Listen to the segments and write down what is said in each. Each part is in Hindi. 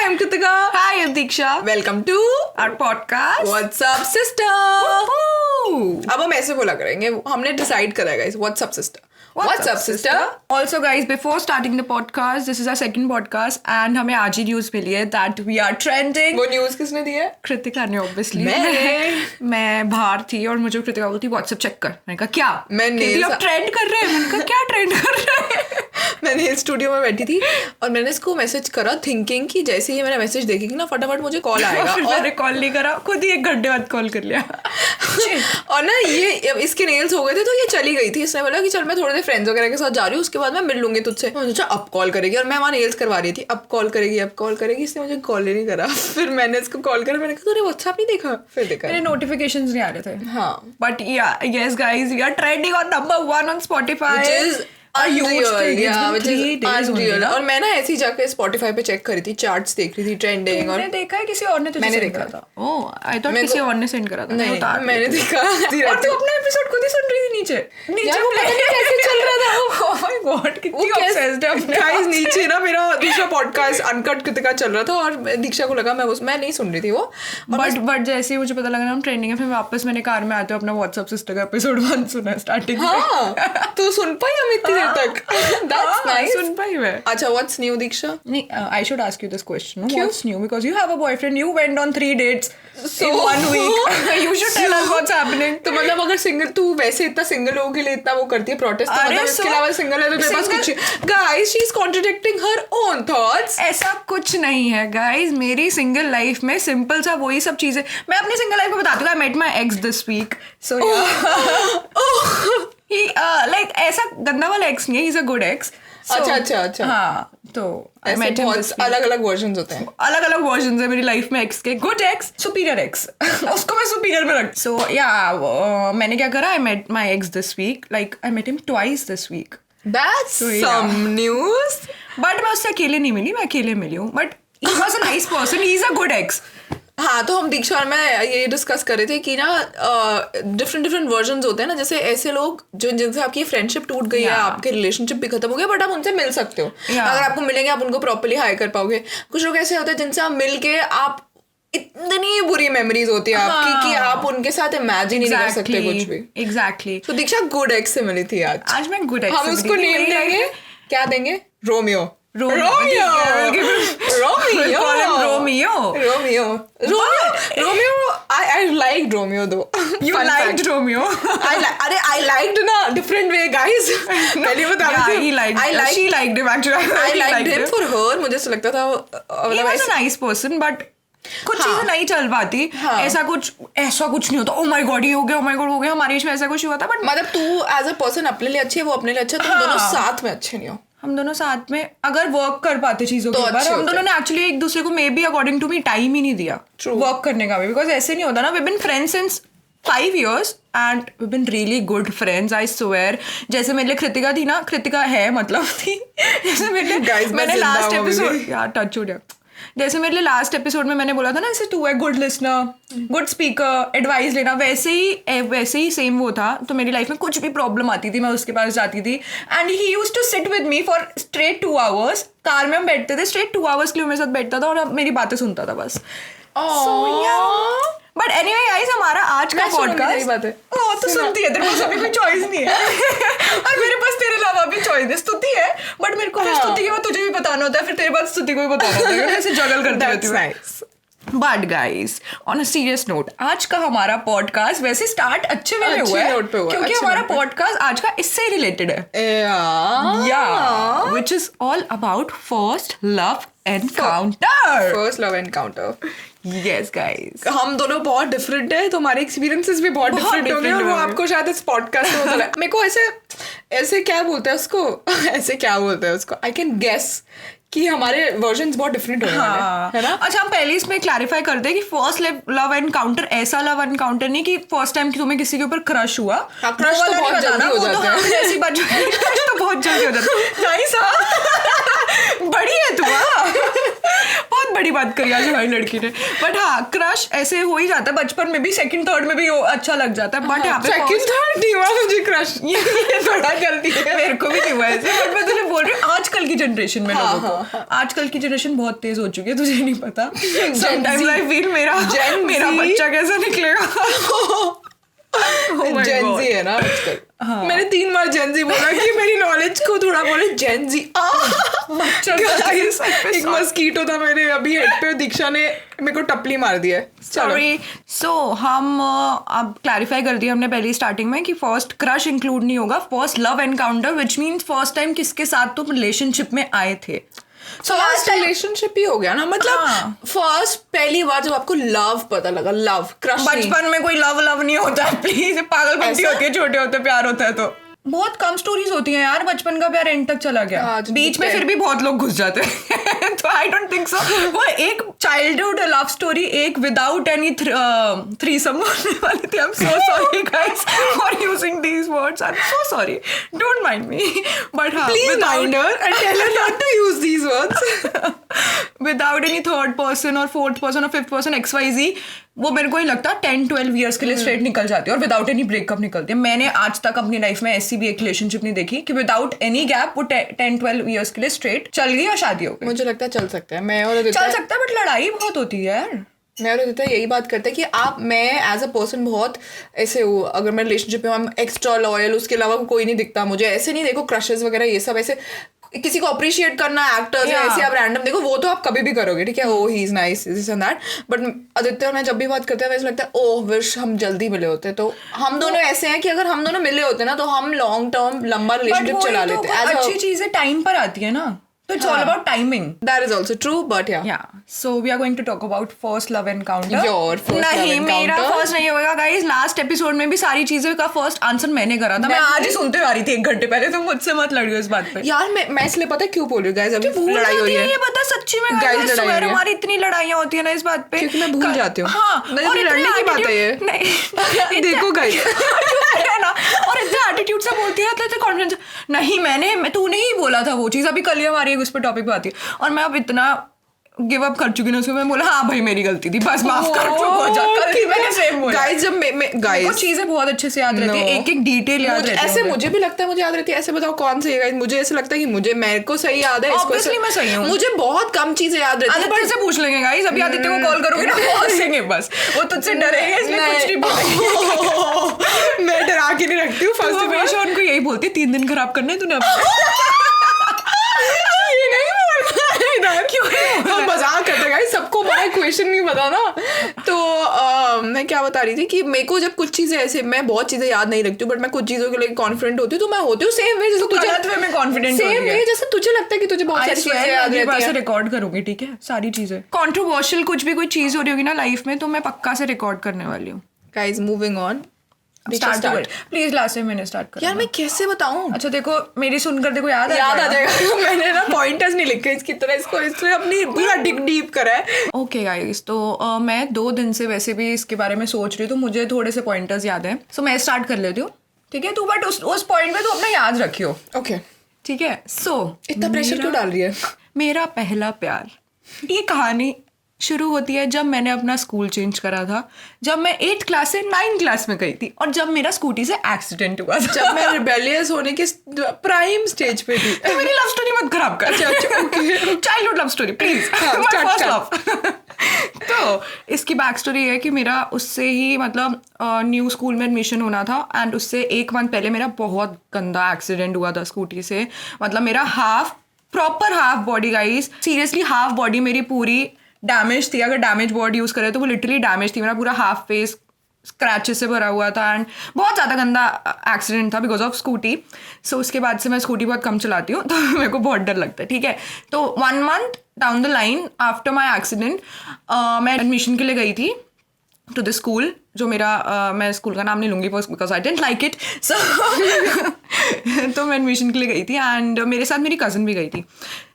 I'm Kritika. Hi, I'm Diksha. Welcome to Our podcast. What's Up Sister. Woohoo! अब हम ऐसे बोला करेंगे, हमने डिसाइड करा है guys. What's up sister? What's up, sister? Also, guys, before starting the podcast, this is our second podcast, and हमें आज ही न्यूज़ मिली है that we are trending. वो न्यूज़ किसने दी है? कृतिका ने obviously. मैं बाहर थी और मुझे कृतिका बोलती व्हाट्सएप चेक कर. मैंने कहा क्या? मैंने आप ट्रेंड कर रहे हैं. मैंने कहा क्या ट्रेंड कर रहे हैं? मैंने स्टूडियो में बैठी थी और मैंने इसको मैसेज करा थिंकिंग कि जैसे ही मैंने मैसेज देखेगी ना फटाफट मुझे कॉल आएगा. और मैंने कॉल नहीं करा, खुद ही 1 घंटे बाद कॉल कर लिया. और ना ये इसके नेल्स हो गए थे तो ये चली गई थी. इसने बोला कि चल मैं थोड़े देर फ्रेंड्स वगैरह के साथ जा रही हूँ, उसके बाद मैं मिल लूंगी तुझसे. मैंने सोचा अब कॉल करेगी और मैं वहाँ नेल्स करवा रही थी. अब कॉल करेगी. इसने मुझे कॉल ही नहीं करा. फिर मैंने इसको कॉल करा. मैंने कहा तूने व्हाट्सएप नहीं देखा? फिर देखा. मेरे नोटिफिकेशंस नहीं आ रहे थे. हाँ. But yes guys, we are trending on number 1 on Spotify. Which is unreal. और मैं ना ऐसे ही जाकर Spotify पे चेक करी थी, चार्ट्स देख रही थी, ट्रेंडिंग. और देखा है किसी और ने मैंने देखा था. ओह आई थॉट किसी और ने सेंड करा था. नहीं मैंने देखा. और तू अपना एपिसोड खुद ही सुन रही थी नीचे वो पता नहीं कैसे चल रहा था. ओह माय गॉड कितनी ऑब्सेस्ड है अपने. गाइस नीचे ना मेरा दूसरा पॉडकास्ट अनकट कृतिका चल रहा था और दीक्षा को लगा मैं नहीं सुन रही थी वो. बट जैसे ही मुझे पता लगा ना हम ट्रेंडिंग है, फिर वापस मैंने कार में आते हुए अपना व्हाट्सएप सिस्टर का एपिसोड 1 सुना स्टार्टिंग. हाँ तू सुन पाई हम इतनी देर तक. That's nice. सुन पाई मैं. अच्छा what's new Diksha? I should ask you this question. What's new? Because you have a boyfriend. You went on 3 dates in 1 week. You should tell us what's happening. तो मतलब अगर सिंगल तू वैसे इतना सिंगल लोगों के लिए इतना वो करती है प्रोटेस्ट, तो मतलब इसके अलावा सिंगल है तो तेरे पास कुछ. Guys, she's contradicting her own thoughts. ऐसा कुछ नहीं है guys. मेरी सिंगल लाइफ में सिंपल सा वही सब चीजें. मैं अपनी सिंगल लाइफ को बताती हूँ. I met my ex this week. So yeah. He like ऐसा गंदा वाला ex नहीं है. He's a good ex. अच्छा. हाँ तो अलग-अलग वर्जन्स होते हैं. अलग-अलग वर्जन्स है मेरी लाइफ में एक्स के. Good x, superior x. उसको मैं सुपीरियर में रख. सो या मैंने क्या करा, I met my ex this week. Like I met him twice this week. That's some news. But मैं उससे अकेले नहीं मिली, मैं अकेले मिली हूँ. But he was a nice person. He is a good ex. हाँ तो हम दीक्षा और मैं ये डिस्कस कर रहे थे कि ना डिफरेंट वर्जन्स होते हैं ना. जैसे ऐसे लोग जिनसे आपकी फ्रेंडशिप टूट गई है, आपके रिलेशनशिप भी खत्म हो गया, बट आप उनसे मिल सकते हो. अगर आपको मिलेंगे आप उनको प्रॉपर्ली हायर कर पाओगे. कुछ लोग ऐसे होते हैं जिनसे आप मिल के आप इतनी बुरी मेमोरीज होती है आपकी कि आप उनके साथ इमेजिन ही नहीं कर सकते कुछ भी. एग्जैक्टली. तो दीक्षा गुड एक्स से मिली थी आज मैं गुड एक्स. हम उसको नेम देंगे. क्या देंगे? Romeo. I liked Romeo though. You liked Romeo? I liked in a different way, guys. पहले बता रही थी. She liked him actually. I liked him for her. मुझे ऐसा लगता था he was a nice person, but कुछ चीजें नहीं चल पाती. ऐसा कुछ नहीं होता. Oh my god ये हो गया. हमारे बीच में ऐसा कुछ हुआ था. बट मतलब तू एज अ पर्सन अपने लिए अच्छी है, वो अपने लिए अच्छा. तुम दोनों साथ में अच्छे नहीं हो. हम दोनों साथ में अगर वर्क कर पाते चीजों के ऊपर, हम दोनों ने एक्चुअली एक दूसरे को maybe according to me time ही नहीं दिया वर्क करने का भी. बिकॉज ऐसे नहीं होता ना. We been friends since 5 years and we've been really good friends, I swear. जैसे मेरे लिए कृतिका थी ना, कृतिका है मतलब थी. जैसे मैंने लास्ट एपिसोड यार टच हो गया. जैसे मेरे लिए लास्ट एपिसोड में मैंने बोला था ना, जैसे तू है good listener, good speaker, advice लेना, वैसे ही सेम वो था. तो मेरी लाइफ में कुछ भी प्रॉब्लम आती थी मैं उसके पास जाती थी. And he used to sit with me for straight 2 hours. Car में हम बैठते थे, स्ट्रेट 2 hours के लिए मेरे साथ बैठता था और मेरी बातें सुनता था बस. बट एनीवे गाइस, हमारा आज का पॉडकास्ट तो सुनती है. तेरे पास अभी कोई चॉइस नहीं है. और मेरे पास तेरे अलावा भी चॉइस है. स्तुति है बट मेरे को स्तुति के बाद तुझे भी बताना होता है, फिर तेरे बाद स्तुति को भी बताना होता है. ऐसे जगल करती रहती हूँ. But guys on a serious note, आज का हमारा पॉडकास्ट वैसे स्टार्ट अच्छे वे में हुआ है क्योंकि हमारा पॉडकास्ट आज का इससे रिलेटेड है. Which is all about first love encounter. Yes guys, हम दोनों बहुत डिफरेंट है तो हमारे एक्सपीरियंसेस भी बहुत डिफरेंट होंगे और वो आपको शायद इस पॉडकास्ट में होता है. मेरे को ऐसे क्या बोलते हैं उसको आई कैन गेस कि हमारे वर्जन्स बहुत डिफरेंट होने वाले हैं, है ना. अच्छा हम पहले इसमें क्लैरिफाई करते हैं कि फर्स्ट लव एनकाउंटर ऐसा लव एनकाउंटर नहीं कि फर्स्ट टाइम कि तुम्हें किसी के ऊपर क्रश हुआ. क्रश तो बहुत जल्दी हो जाता है. ऐसी बात तो बहुत जल्दी हो जाता है. नाइस. बड़ी है तू. बहुत बड़ी बात करी आज हमारी लड़की ने। बट हाँ, क्रश ऐसे हो ही जाता है बचपन में भी, सेकंड थर्ड में भी अच्छा लग जाता है। बट यहाँ पे सेकंड थर्ड नहीं हुआ मुझे क्रश, ये बड़ा जल्दी है। मेरे को भी नहीं हुआ ऐसे। बट मैं तुझे बोल रही हूँ आजकल की जनरेशन में लोगों को, आजकल की जनरेशन बहुत तेज हो चुकी है, तुझे नहीं पता। समटाइम्स आई फील मेरा बच्चा कैसा निकलेगा। जेनजी है ना आजकल। हाँ. मैंने 3 बार जेनजी बोला कि मेरी नॉलेज को थोड़ा बोले जेनजी। एक मस्कीटो था मेरे अभी हेड पे, दीक्षा ने मेरे को टपली मार दिया है। सॉरी। सो हम अब क्लैरिफाई कर दिया हमने पहली स्टार्टिंग में कि फर्स्ट क्रश इंक्लूड नहीं होगा, first love encounter, which means first time किसके साथ तुम रिलेशनशिप में आए थे। फर्स्ट रिलेशनशिप ही हो गया ना, मतलब फर्स्ट पहली बार जब आपको लव पता लगा, लव क्रश। बचपन में कोई लव नहीं होता प्लीज, पागलपंती होती है, छोटे होते प्यार होता है तो बहुत कम स्टोरीज होती हैं यार। बचपन का प्यार एंड तक चला गया, बीच में फिर भी बहुत लोग घुस जाते हैं। तो आई डोंट थिंक सो। वो एक चाइल्डहुड लव स्टोरी, एक विदाउट एनी थ्रीसम होने वाली थी। I am so sorry guys for using these words, I am so sorry, don't mind me. But हाँ, please mind her and tell her not to use these words. Without any third person और फोर्थ पर्सन और फिफ्थ पर्सन XYZ, वो मेरे को ही लगता है 10-12 ईयर्स के लिए स्ट्रेट निकल जाती है और विदाउट एनी ब्रेकअप निकलती है। मैंने आज तक अपनी लाइफ में ऐसी भी एक रिलेशनशिप नहीं देखी कि विदाउट एनी गैप वो 10-12 ईयर्स के लिए स्ट्रेट चल गई और शादी हो गई। मुझे लगता है चल सकता है, मैं और चल सकता है, बट लड़ाई बहुत होती है यार। मैं और उदिता यही बात करते हैं कि मैं एज अ पर्सन बहुत ऐसे हूँ, अगर मैं रिलेशनशिप में हम एक्स्ट्रा लॉयल, उसके अलावा कोई नहीं दिखता मुझे। ऐसे नहीं देखो क्रशेस वगैरह ये सब, ऐसे किसी को अप्रिशिएट करना, एक्टर्स ऐसे आप रैंडम देखो, वो तो आप कभी भी करोगे, ठीक है, oh he is nice this and that. But Aditya और मैं जब भी बात करते हैं वैसे लगता है ओह विश हम जल्दी मिले होते। तो हम दोनों ऐसे हैं कि अगर हम दोनों मिले होते ना तो हम लॉन्ग टर्म लंबा रिलेशनशिप चला लेते। अच्छी चीजें टाइम पर आती है ना, तो it's all about timing. That is also true, but yeah. Yeah. So we are going to talk about first love encounter. Your first love encounter. नहीं, मेरा first नहीं होगा guys. Last episode में भी सारी चीजें का first answer मैंने करा था। मैं आज ही सुनते आ रही थी 1 घंटे पहले, तो मुझसे मत लड़ियो इस बात पे। यार मैं इसलिए पता क्यों बोल रही हूँ guys, अभी लड़ाई हो रही है। ये पता सच्ची में guys, हमारी इतनी लड़ाइयाँ होती है ना इस बात पे। क्योंकि मैं भूल जाती हूँ। हाँ, और लड़ने की बात है ये। नहीं, देखो guys। और इतने एटीट्यूड से बोलती है, इतने कॉन्फिडेंस। नहीं, तूने ही बोला था वो चीज, अभी कल ही हमारी उस पर टॉपिक पे आती है। और मैं अब इतना गिव अप कर चुकी ना उसको, मैं बोला हाँ भाई मेरी गलती थी, बस माफ कर, चुप हो जा। मैंने सेम बोला गाइस, जब मैं गाइस चीजें बहुत अच्छे से याद रहती है, एक डिटेल याद रहती है। ऐसे मुझे भी लगता है मुझे याद रहती है, ऐसे बताओ कौन सी है गाइस। मुझे ऐसे लगता है कि मेरे को सही याद है, ऑब्वियसली मैं सही हूं, मुझे बहुत कम चीजें याद रहती है। आदित्य से पूछ लेंगे गाइस, अभी आदित्य को कॉल करोगे ना वो हंसेंगे बस, वो तुझसे डरेंगे इसलिए कुछ नहीं बोलेंगे। मैं डरा के नहीं रखती हूँ, फर्स्ट हमेशा उनको यही बोलती है 3 दिन खराब करने है तूने। हम मजाक करते गाइस, सबको बड़ा क्वेश्चन नहीं पता ना। तो मैं क्या बता रही थी कि मेरे को जब कुछ चीजें ऐसे, मैं बहुत चीजें याद नहीं रखती हूँ, बट मैं कुछ चीजों के लिए कॉन्फिडेंट होती हूँ, तो मैं होती हूँ सेम वे जैसे तुझे में कॉन्फिडेंट, सेम वे जैसे तुझे लगता है कि तुझे बहुत सारी चीजें याद रहती है। रिकॉर्ड करूंगी, ठीक है, सारी चीजें कंट्रोवर्शियल कुछ भी कोई चीज हो रही होगी ना लाइफ में, तो मैं पक्का से रिकॉर्ड करने वाली हूँ। Guys moving on, please last time मैंने स्टार्ट कर। यार मैं कैसे बताऊं? अच्छा देखो, मेरी सुनकर देखो याद आ जाएगा। मैंने ना पॉइंटर्स नहीं लिखे इसकी तरह, इसको अपनी पूरा डीप करा है। ओके गाइस, तो मैं 2 दिन से वैसे भी इसके बारे में सोच रही हूँ, तो मुझे थोड़े से पॉइंटर्स याद हैं, सो मैं स्टार्ट कर लेती हूँ, ठीक है। तू बट उस पॉइंट में तू अपना याद रखियो, ओके ठीक है। सो इतना प्रेशर क्यों डाल रही है? मेरा पहला प्यार, ये कहानी शुरू होती है जब मैंने अपना स्कूल चेंज करा था, जब मैं 8th क्लास से 9th क्लास में गई थी, और जब मेरा स्कूटी से एक्सीडेंट हुआ था, जब मैं रिबेलियस होने के प्राइम स्टेज पे थी। तो मेरी लव स्टोरी मत खराब कर। Childhood love story please, first love. तो इसकी बैक स्टोरी है कि मेरा उससे ही मतलब न्यू स्कूल में एडमिशन होना था, एंड उससे 1 मंथ पहले मेरा बहुत गंदा एक्सीडेंट हुआ था स्कूटी से। मतलब मेरा proper half body guys, seriously half body मेरी पूरी डैमेज थी। अगर डैमेज वर्ड यूज करें तो वो लिटरली डैमेज थी। मेरा पूरा हाफ फेस स्क्रैचेस से भरा हुआ था, एंड बहुत ज़्यादा गंदा एक्सीडेंट था बिकॉज ऑफ स्कूटी। सो उसके बाद से मैं स्कूटी बहुत कम चलाती हूँ, तो मेरे को बहुत डर लगता है, ठीक है। तो 1 month down the line after my accident मैं एडमिशन के लिए गई थी टू द स्कूल, जो मेरा मैं स्कूल का नाम नहीं लूँगी because I didn't like it. So तो मैं एडमिशन के लिए गई थी, एंड मेरे साथ मेरी कज़न भी गई थी।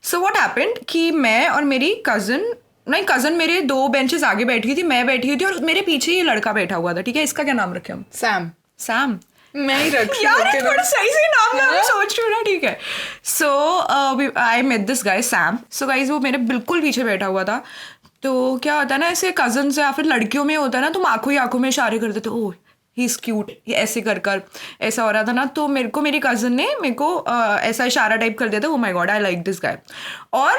सो व्हाट हैपेंड कि मैं और मेरी कज़न मेरे 2 बेंचेस आगे बैठी थी, मैं बैठी हुई थी, और मेरे पीछे ये लड़का बैठा हुआ था, ठीक है। इसका क्या नाम रखे हम? सैम। मैं ही रखी यार, थोड़ा सही नाम मैं सोच रही हूँ ना, ठीक है। So I met this guy Sam. So guys वो मेरे बिल्कुल पीछे बैठा हुआ था। तो क्या होता है ना, ऐसे कजन्स या फिर लड़कियों में होता है ना, तुम आंखों ही आंखों में इशारे कर देते, ओह ही इज़ क्यूट, ये ऐसे कर कर ऐसा हो रहा था ना। तो मेरे को मेरी कज़न ने मेरे को ऐसा इशारा टाइप कर दिया था, oh my God I like this guy. और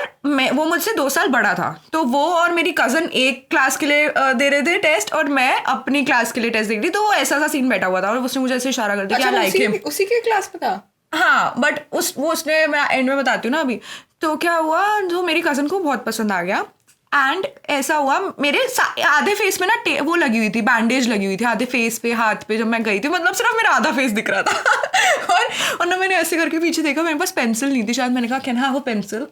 वो मुझसे 2 साल बड़ा था, तो वो और मेरी कज़न एक क्लास के लिए दे रहे थे टेस्ट, और मैं अपनी क्लास के लिए टेस्ट दे रही थी। तो वो ऐसा सा सीन बैठा हुआ था, और उसने मुझे ऐसे इशारा कर दिया कि आई लाइक हिम। उसी के क्लास में था? हाँ, बट उसने, मैं एंड में बताती हूँ ना अभी। तो क्या हुआ, जो मेरी कज़न को बहुत पसंद आ गया, एंड ऐसा हुआ मेरे आधे फेस में ना वो लगी हुई थी, बैंडेज लगी हुई थी आधे फेस पे, हाथ पे। जब मैं गई थी, मतलब सिर्फ मेरा आधा फेस दिख रहा था। और ना मैंने ऐसे करके पीछे देखा, मेरे पास पेंसिल नहीं थी शायद, मैंने कहा can I have a pencil.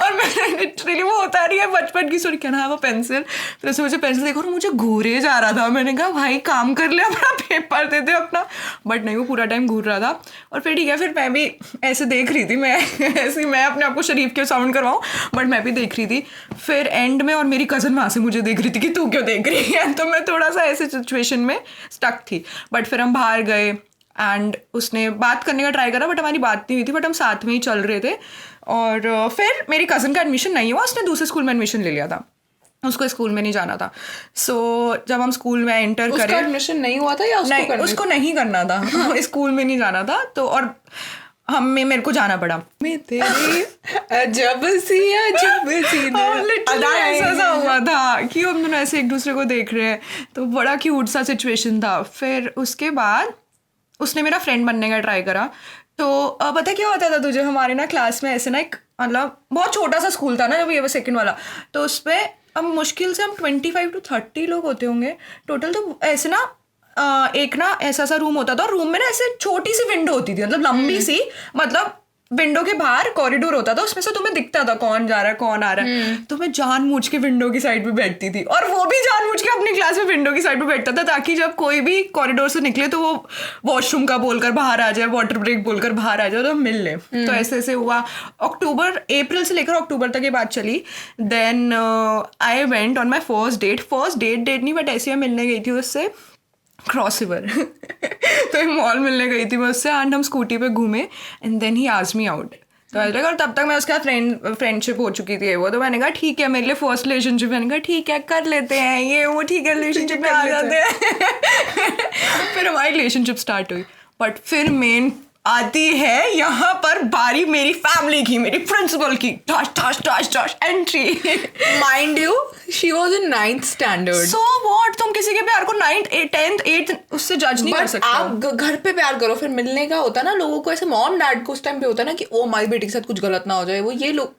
और मैंने लिटरली, वो होता रही है बचपन की story, can I have a pencil. फिर उससे मुझे पेंसिल देखा और मुझे घूरे जा रहा था। मैंने कहा भाई काम कर ले, अपना पेपर दे दे अपना। बट नहीं, वो पूरा टाइम घूर रहा था। और फिर ठीक है, फिर मैं भी ऐसे देख रही थी, मैं ऐसे, मैं अपने आप को शरीफ के साउंड करवाऊँ, बट मैं भी देख रही थी। फिर एंड में, और मेरी कज़न वहाँ से मुझे देख रही थी कि तू क्यों देख रही है। तो मैं थोड़ा सा ऐसे सिचुएशन में स्टक थी। बट फिर हम बाहर गए, एंड उसने बात करने का ट्राई करा, बट हमारी बात नहीं हुई थी, बट हम साथ में ही चल रहे थे। और फिर मेरी कज़न का एडमिशन नहीं हुआ, उसने दूसरे स्कूल में एडमिशन ले लिया था, उसको स्कूल में नहीं जाना था। सो जब हम स्कूल में एंटर करें, एडमिशन नहीं हुआ था या उसको नहीं करना था, स्कूल में नहीं जाना था। तो और मेरे को जाना पड़ा। मैं तेरी अजब सी ऐसा हुआ था कि हम दोनों ऐसे एक दूसरे को देख रहे हैं, तो बड़ा क्यूट सा सिचुएशन था। फिर उसके बाद उसने मेरा फ्रेंड बनने का ट्राई करा। तो पता क्या होता था तुझे, हमारे ना क्लास में ऐसे ना एक, मतलब बहुत छोटा सा स्कूल था ना जब ये सेकंड वाला, तो उस पर अब मुश्किल से हम 25 to 30 लोग होते होंगे टोटल। तो ऐसे ना एक ना ऐसा सा रूम होता था, और रूम में ना ऐसे छोटी सी विंडो होती थी, मतलब लंबी सी, मतलब विंडो के बाहर कॉरिडोर होता था, उसमें से तुम्हें दिखता था कौन जा रहा है कौन आ रहा है। तो मैं जानबूझ के विंडो की साइड पे बैठती थी, और वो भी जानबूझ के अपनी क्लास में विंडो की साइड पे बैठता था, ताकि जब कोई भी कॉरिडोर से निकले तो वो वॉशरूम का बोलकर बाहर आ जाए, वाटर ब्रेक बोलकर बाहर आ जाए, तो हम मिल ले। तो ऐसे ऐसे हुआ। अप्रैल से लेकर अक्टूबर तक ये बात चली। Then I went on my first date नहीं, बट ऐसे मैं मिलने गई थी उससे क्रॉस रिवर। तो एक मॉल मिलने गई थी मैं उससे, एंड हम स्कूटी पे घूमे, and then he asked me out. तो और तब तक मैं उसके साथ फ्रेंडशिप हो चुकी थी वो। तो मैंने कहा ठीक है, मेरे लिए फर्स्ट रिलेशनशिप, मैंने कहा ठीक है कर लेते हैं ये वो, ठीक है रिलेशनशिप में आ जाते हैं। फिर हमारी रिलेशनशिप स्टार्ट हुई। बट फिर मेन आती है यहाँ पर बारी मेरी फैमिली की, मेरी प्रिंसिपल की। Entry. Mind you she was in 9th standard. So what, तुम किसी के प्यार को 9th 10th 8th उससे जज नहीं कर सकते। आप घर पे प्यार करो, फिर मिलने का होता ना लोगों को, ऐसे मॉम डैड को उस टाइम पे होता ना कि ओ माई बेटी के साथ कुछ गलत ना हो जाए, वो ये लोग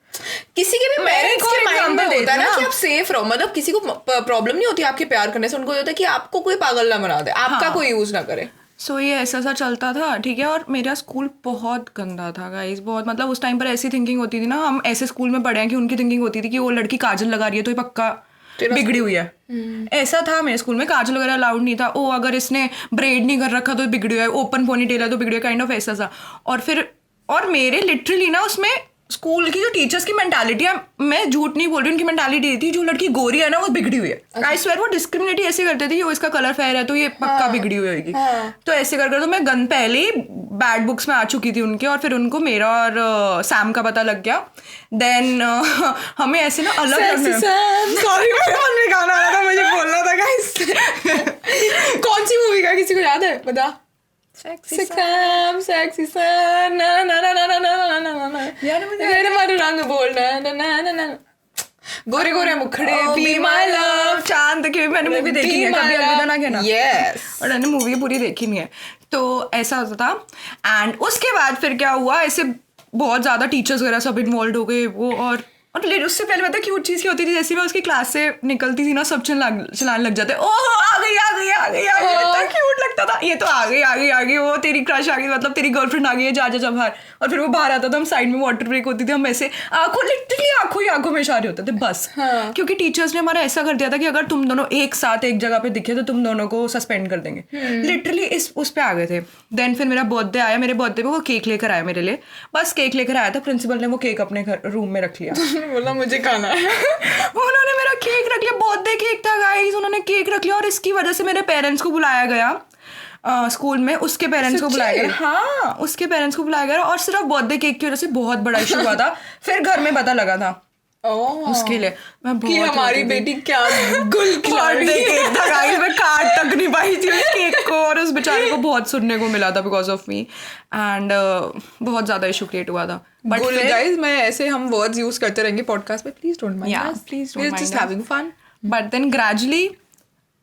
किसी के भी पेरेंट्स के माइंड में होता है ना कि आप सेफ रहो, मतलब किसी को प्रॉब्लम नहीं होती आपके प्यार करने से, उनको होता है कि आपको कोई पागल ना बना दे, आपका कोई यूज ना करे। सो ये ऐसा सा चलता था, ठीक है। और मेरा स्कूल बहुत गंदा था गाइस, बहुत, मतलब उस टाइम पर ऐसी थिंकिंग होती थी ना, हम ऐसे स्कूल में पढ़े हैं कि उनकी थिंकिंग होती थी कि वो लड़की काजल लगा रही है तो ये पक्का बिगड़ी हुई है। ऐसा था मेरे स्कूल में, काजल वगैरह अलाउड नहीं था। ओ अगर इसने ब्रेड नहीं कर रखा तो बिगड़ी हुआ है, ओपन पोनी टेल है तो बिगड़ी हुआ, काइंड ऑफ ऐसा था। और मेरे लिटरली ना उसमें स्कूल की जो टीचर्स की मेंटालिटी है, मैं झूठ नहीं बोल रही, उनकी मेंटालिटी थी जो लड़की गोरी है ना वो बिगड़ी हुई है। आई स्वेयर वो डिस्क्रिमिनेट ऐसे करते थे कि वो इसका कलर फेयर है तो ये पक्का बिगड़ी हुई होगी। तो ऐसे कर तो मैं पहले ही बैड बुक्स में आ चुकी थी उनके, और फिर उनको मेरा और सैम का पता लग गया। देन हमें ऐसे ना अलग सॉरी मेरे मन में गाना आ रहा था, मुझे बोलना था गाइस। कौन सी मूवी का, किसी को याद है बता? Sexy Sam, sexy Sam, na na na na na na na na na. यार मुझे मेरे मारू रंग बोलना ना ना ना ना, गोरे गोरे मुखड़े, be my love, चांद की मैंने मूवी देखी है, कभी अलविदा ना कहना। Yes. और मैंने मूवी पूरी देखी नहीं है। तो ऐसा होता था। एंड उसके बाद फिर क्या हुआ, ऐसे बहुत ज़्यादा टीचर्स वगैरह सब इन्वॉल्व हो गए वो। और उससे पहले पता क्यूट चीज़ की होती थी, जैसे मैं उसकी क्लास से निकलती थी ना सब चलाने लग जाते, ओह आ गई इतना क्यूट लगता था, ये तो आ गई वो तेरी क्रश आ गई, मतलब तेरी गर्लफ्रेंड आ गई है, जा बाहर। और फिर वो बाहर आता था, हम साइड में वाटर ब्रेक होती थी, हम ऐसे आंखों में इशारे होते थे बस। क्योंकि टीचर्स ने हमारा ऐसा कर दिया था कि अगर तुम दोनों एक साथ एक जगह पे दिखे तो तुम दोनों को सस्पेंड कर देंगे। लिटरली उस पे आ गए थे। देन फिर मेरा बर्थडे आया, मेरे बर्थडे पे वो केक लेकर आया मेरे लिए, बस केक लेकर आया था। प्रिंसिपल ने वो केक अपने रूम में रख लिया। बोला मुझे खाना है। उन्होंने मेरा केक रख लिया, बर्थडे केक था गाइस, उन्होंने केक रख लिया। और इसकी वजह से मेरे पेरेंट्स को बुलाया गया स्कूल में, उसके पेरेंट्स को बुलाया गया। हाँ, उसके पेरेंट्स को बुलाया गया, और सिर्फ बर्थडे केक की वजह से बहुत बड़ा इशू हुआ था। फिर घर में पता लगा था उसके लिए मैं कि हमारी बेटी क्या गुल गाइस मैं काट तक नहीं पाई थी उस केक को, और उस बेचारे को बहुत सुनने को मिला था बिकॉज ऑफ मी, एंड बहुत ज्यादा इशू क्रिएट हुआ था. बट गाइस मैं ऐसे हम वर्ड्स यूज करते रहेंगे पॉडकास्ट में, please don't mind, please we are just having fun. But then gradually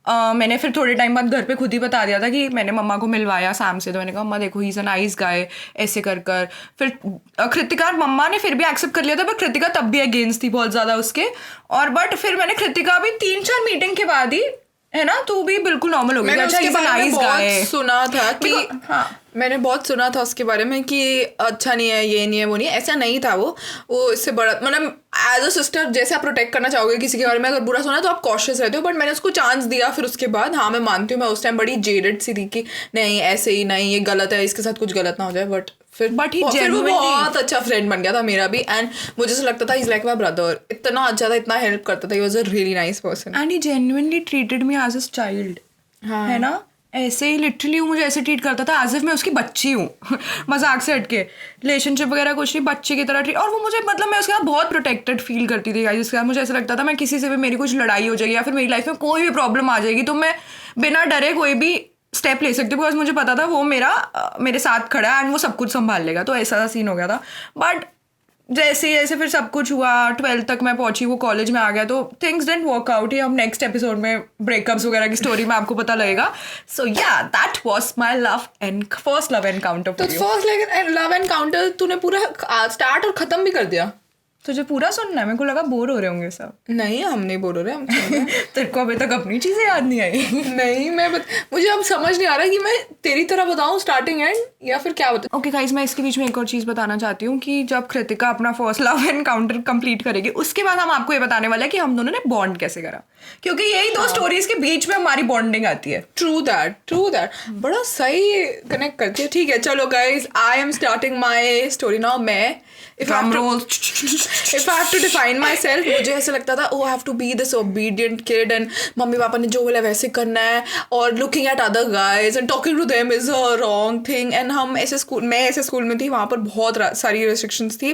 मैंने फिर थोड़े टाइम बाद घर पे खुद ही बता दिया था कि मैंने मम्मा को मिलवाया सैम से, तो मैंने कहा मम्मा देखो he is a nice guy, ऐसे कर कर. फिर कृतिका मम्मा ने फिर भी एक्सेप्ट कर लिया था, बट कृतिका तब भी अगेंस्ट थी बहुत ज़्यादा उसके. और बट फिर मैंने कृतिका भी 3-4 मीटिंग के बाद ही, है ना, तू भी बिल्कुल नॉर्मल हो गई. अच्छा, नाइस गाय सुना था कि मैंने बहुत सुना था उसके बारे में कि अच्छा नहीं है, ये नहीं है, वो नहीं है. ऐसा नहीं था. वो इससे बड़ा, मतलब एज अ सिस्टर जैसे आप प्रोटेक्ट करना चाहोगे किसी के बारे में, अगर बुरा सुना तो आप कॉशियस रहते हो. बट मैंने उसको चांस दिया फिर उसके बाद. हाँ मैं मानती हूँ मैं उस टाइम बड़ी जेडेड सी थी कि नहीं ऐसे ही नहीं, ये गलत है, इसके साथ कुछ गलत ना हो जाए. बट फिर वो बहुत अच्छा फ्रेंड बन गया था मेरा भी, एंड मुझे ऐसा लगता था इज लाइक माय ब्रदर. इतना अच्छा था, इतना हेल्प करता था. He was a really nice person and he genuinely treated me as a child. है ना, ऐसे ही लिटरली वो मुझे ऐसे ट्रीट करता था एज इफ मैं उसकी बच्ची हूँ. मजाक से हटके, रिलेशनशिप वगैरह कुछ नहीं, बच्चे की तरह ट्रीट. और वो मुझे, मतलब मैं उसके साथ बहुत प्रोटेक्टेड फील करती थी. जिसके साथ मुझे ऐसा लगता था मैं किसी से भी मेरी कुछ लड़ाई हो जाएगी या फिर मेरी लाइफ में कोई भी प्रॉब्लम आ जाएगी तो मैं बिना डरे कोई भी स्टेप ले सकती हूँ, बिकॉज मुझे पता था वो मेरे साथ खड़ा है एंड वो सब कुछ संभाल लेगा. तो ऐसा सीन हो गया था. बट जैसे जैसे फिर सब कुछ हुआ, 12th तक मैं पहुंची, वो कॉलेज में आ गया, तो थिंग्स डिडंट वर्क आउट. ये हम नेक्स्ट एपिसोड में ब्रेकअप्स वगैरह की स्टोरी में आपको पता लगेगा. सो या that was my first love encounter. तो फर्स्ट लव एनकाउंटर तूने पूरा स्टार्ट और खत्म भी कर दिया. तुझे पूरा सुनना है? मेरे को लगा बोर हो रहे होंगे सब. नहीं हम नहीं बोर हो रहे, हम तेरे को अभी तक अपनी चीजें याद नहीं आई. नहीं मुझे अब समझ नहीं आ रहा कि मैं तेरी तरह बताऊं स्टार्टिंग एंड या फिर क्या बताऊं. ओके गाइस, मैं इसके बीच में एक और चीज बताना चाहती हूँ कि जब कृतिका अपना फर्स्ट लव एनकाउंटर कंप्लीट करेगी उसके बाद हम आपको ये बताने वाले हैं कि हम दोनों ने बॉन्ड कैसे करा, क्योंकि यही दो स्टोरीज के बीच में हमारी बॉन्डिंग आती है. ट्रू दैट बड़ा सही कनेक्ट करती है. ठीक है चलो guys, I am starting my story now. मैं if I have to define myself, मुझे ऐसा लगता था I have to be this obedient kid and mummy papa ने जो बोला वैसे करना है, और looking at other guys and talking to them is a wrong thing. and मैं ऐसे स्कूल में थी, वहाँ पर बहुत सारी restrictions थी,